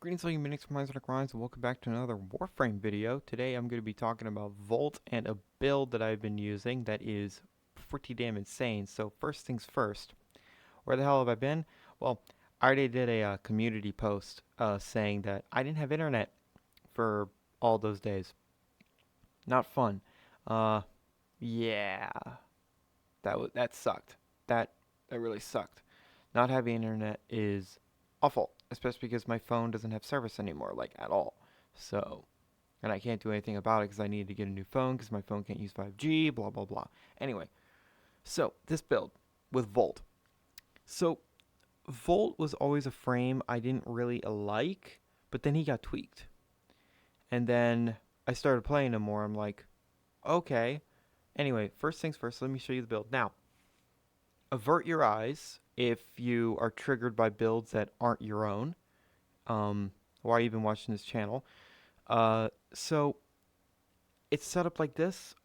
Greetings all you Minix from Minds and Grinds, and welcome back to another Warframe video. Today I'm going to be talking about Volt and a build that I've been using that is pretty damn insane. So first things first, where the hell have I been? Well, I already did a community post saying that I didn't have internet for all those days. Not fun. Uh, yeah, that sucked. That that really sucked. Not having internet is awful, especially because my phone doesn't have service anymore, like at all. So, and I can't do anything about it because I need to get a new phone because my phone can't use 5G, blah, blah, blah. Anyway, so this build with Volt. So, Volt was always a frame I didn't really like, but then he got tweaked. And then I started playing him more. I'm like, okay. Anyway, first things first, let me show you the build. Now, avert your eyes if you are triggered by builds that aren't your own. Why even watching this channel? So it's set up like this.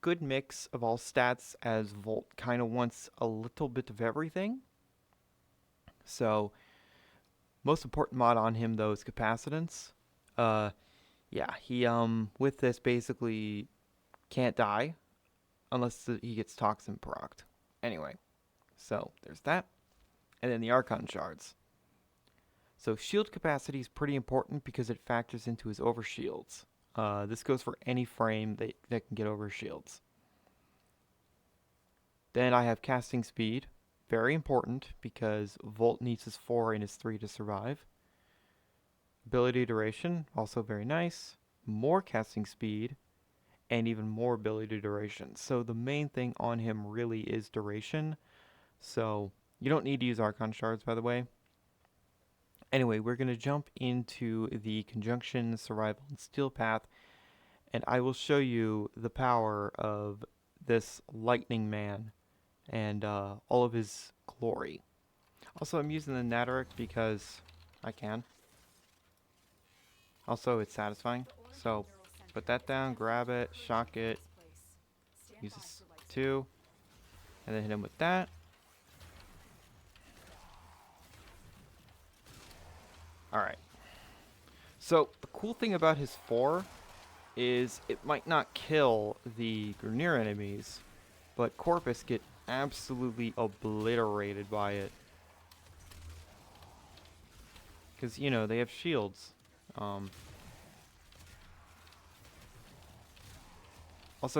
Good mix of all stats as Volt kind of wants a little bit of everything. So most important mod on him though is capacitance. Uh, yeah, he with this basically can't die unless he gets toxin procced. Anyway, so there's that, and then the Archon shards. So shield capacity is pretty important because it factors into his overshields. This goes for any frame that can get over shields. Then I have casting speed, very important because Volt needs his 4 and his 3 to survive. Ability duration, also very nice. More casting speed, and even more ability duration. So the main thing on him really is duration. So you don't need to use Archon shards, by the way. Anyway, we're going to jump into the conjunction, survival, and steel path, and I will show you the power of this lightning man and all of his glory. Also, I'm using the Natteric because I can. Also, it's satisfying. So, put that down, grab it, shock it, use this 2, and then hit him with that. Alright. So, the cool thing about his 4 is it might not kill the Grineer enemies, but Corpus get absolutely obliterated by it. Because, you know, they have shields. Also,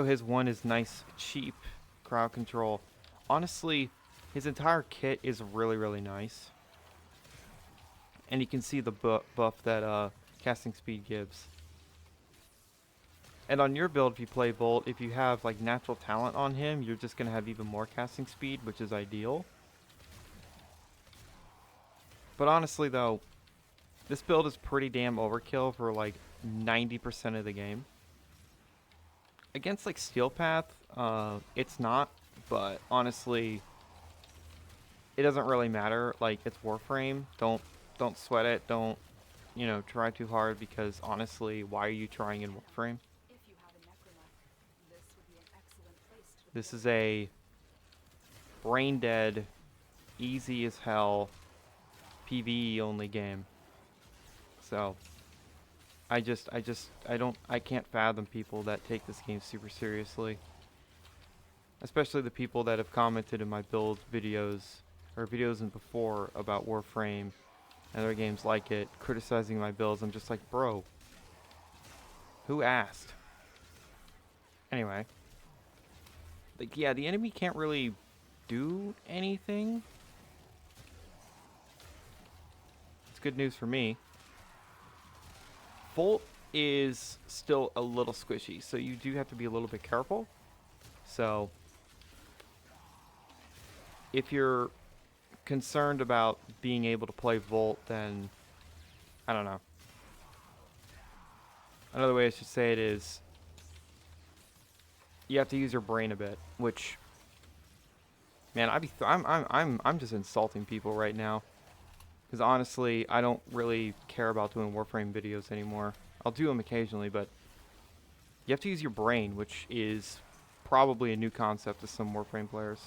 his 1 is nice, cheap crowd control. Honestly, his entire kit is really, really nice. And you can see the buff that casting speed gives. And on your build, if you play Volt, if you have like natural talent on him, you're just going to have even more casting speed, which is ideal. But honestly though, this build is pretty damn overkill for like 90% of the game. Against like Steel Path, it's not, but honestly, it doesn't really matter. Like, it's Warframe. Don't sweat it. Don't, you know, try too hard because honestly, why are you trying in Warframe? This is a brain dead, easy as hell, PvE only game. So, I can't fathom people that take this game super seriously. Especially the people that have commented in my build videos, or videos and before about Warframe and other games like it, criticizing my builds. I'm just like, bro, who asked? Anyway. Like, yeah, the enemy can't really do anything. It's good news for me. Volt is still a little squishy, so you do have to be a little bit careful. So, if you're concerned about being able to play Volt, then, I don't know. Another way I should say it is, you have to use your brain a bit, which, man, I'm just insulting people right now. Because honestly, I don't really care about doing Warframe videos anymore. I'll do them occasionally, but you have to use your brain, which is probably a new concept to some Warframe players.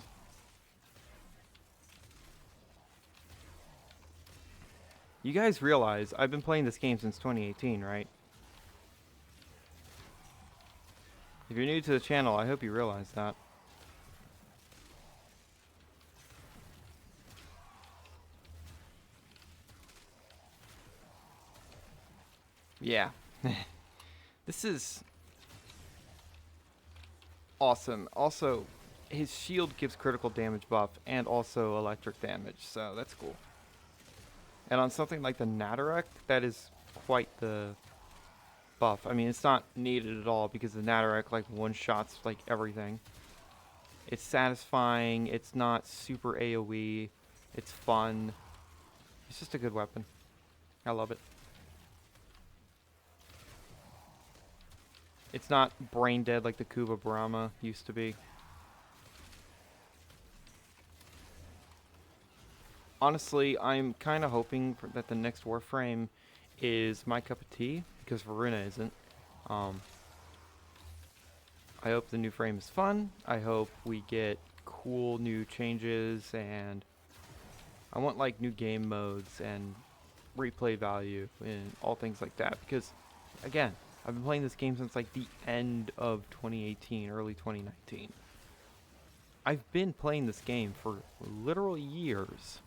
You guys realize I've been playing this game since 2018, right? If you're new to the channel, I hope you realize that. Yeah. This is awesome. Also, his shield gives critical damage buff and also electric damage, so that's cool. And on something like the Natarek, that is quite the buff. I mean, it's not needed at all because the Natarek like one-shots like everything. It's satisfying, it's not super AoE, it's fun. It's just a good weapon. I love it. It's not brain dead like the Kuba Brahma used to be. Honestly, I'm kind of hoping that the next Warframe is my cup of tea, because Varuna isn't. Um, I hope the new frame is fun. I hope we get cool new changes, and I want like new game modes and replay value and all things like that, because again, I've been playing this game since like the end of 2018, early 2019. I've been playing this game for literal years.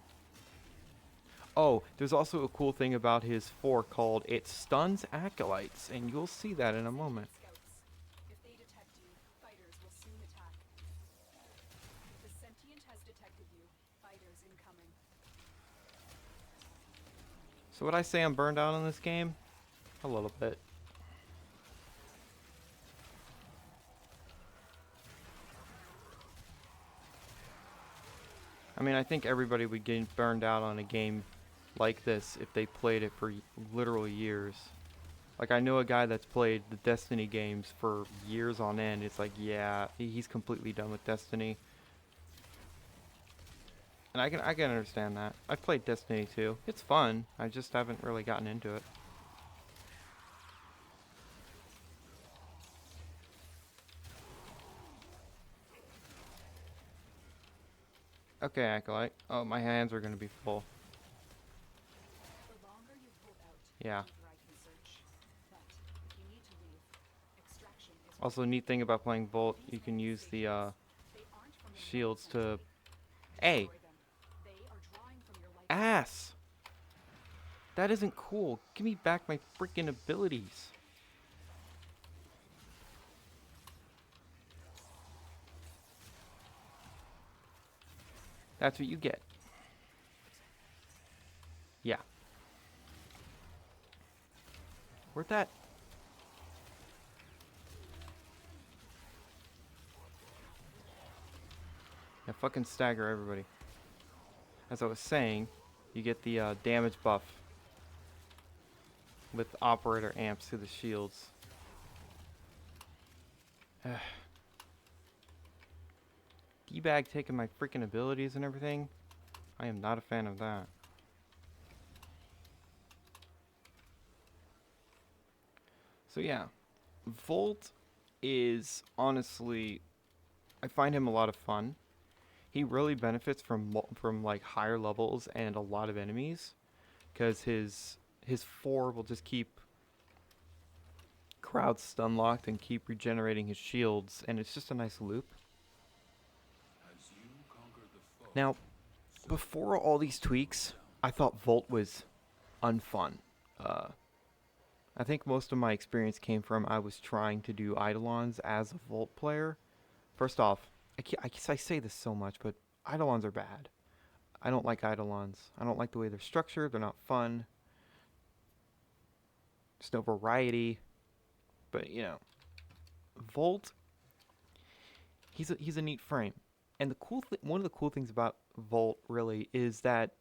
Oh, there's also a cool thing about his 4 called it stuns acolytes, and you'll see that in a moment. If they detect you, fighters will soon attack. The sentient has detected you. Fighters incoming. So would I say I'm burned out on this game? A little bit. I mean, I think everybody would get burned out on a game like this if they played it for literal years. Like, I know a guy that's played the Destiny games for years on end. It's like, yeah, he's completely done with Destiny. And I can understand that. I've played Destiny too. It's fun. I just haven't really gotten into it. Okay, Acolyte. Oh, my hands are gonna be full. The longer you hold out, Yeah. the deeper I can search. But if you need to leave, extraction is Also, neat thing about playing Volt, you can use the they aren't from your shields to... life Hey! Destroy them. They are drawing from your life. Ass! That isn't cool. Give me back my freaking abilities. That's what you get. Yeah. Where'd that... Yeah, fucking stagger everybody. As I was saying, you get the damage buff with operator amps to the shields. D-bag taking my freaking abilities and everything. I am not a fan of that. So yeah, Volt is honestly, I find him a lot of fun. He really benefits from like higher levels and a lot of enemies, because his 4 will just keep crowds stun locked and keep regenerating his shields, and it's just a nice loop. Now, before all these tweaks, I thought Volt was unfun. Uh, I think most of my experience came from I was trying to do Eidolons as a Volt player. First off, I guess I say this so much, but Eidolons are bad. I don't like Eidolons. I don't like the way they're structured. They're not fun. There's no variety. But, you know, Volt, he's a neat frame. And one of the cool things about Volt really is that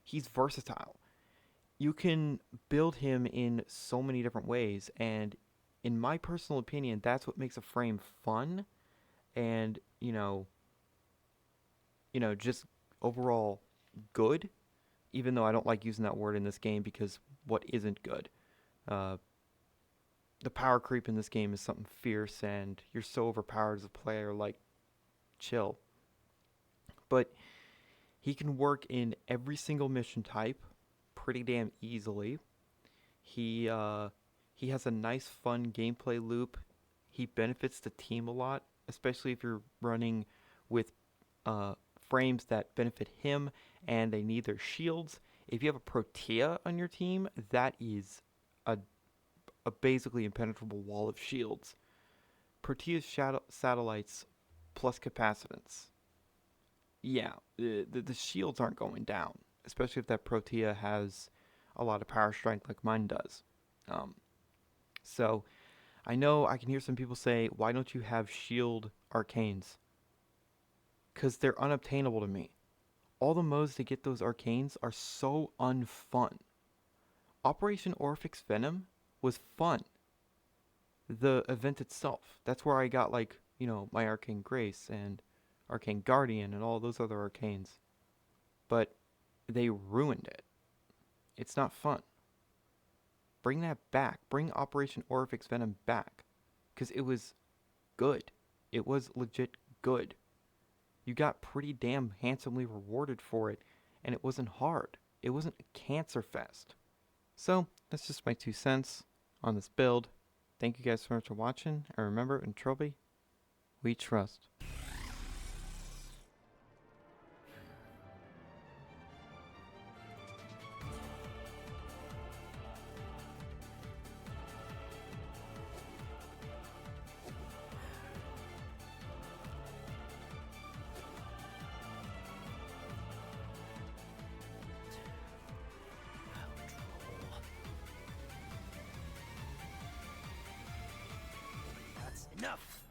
he's versatile. You can build him in so many different ways, and in my personal opinion, that's what makes a frame fun and, just overall good, even though I don't like using that word in this game, because what isn't good? Uh, the power creep in this game is something fierce, and you're so overpowered as a player, like, chill. But he can work in every single mission type. pretty damn easily. He has a nice, fun gameplay loop. He benefits the team a lot, especially if you're running with frames that benefit him and they need their shields. If you have a Protea on your team, that is a, a basically impenetrable wall of shields. Protea's satellites plus capacitance. Yeah, the shields aren't going down, especially if that Protea has a lot of power strength like mine does. Um, so I know I can hear some people say, why don't you have shield arcanes? Because they're unobtainable to me. All the modes to get those arcanes are so unfun. Operation Orphix Venom was fun. The event itself. That's where I got, like, my Arcane Grace and Arcane Guardian and all those other arcanes. But they ruined it. It's not fun. Bring that back. Bring Operation Orphix Venom back. Because it was good. It was legit good. You got pretty damn handsomely rewarded for it, and it wasn't hard. It wasn't a cancer fest. So, that's just my 2 cents on this build. Thank you guys so much for watching, and remember, in Trilby, we trust. That's enough!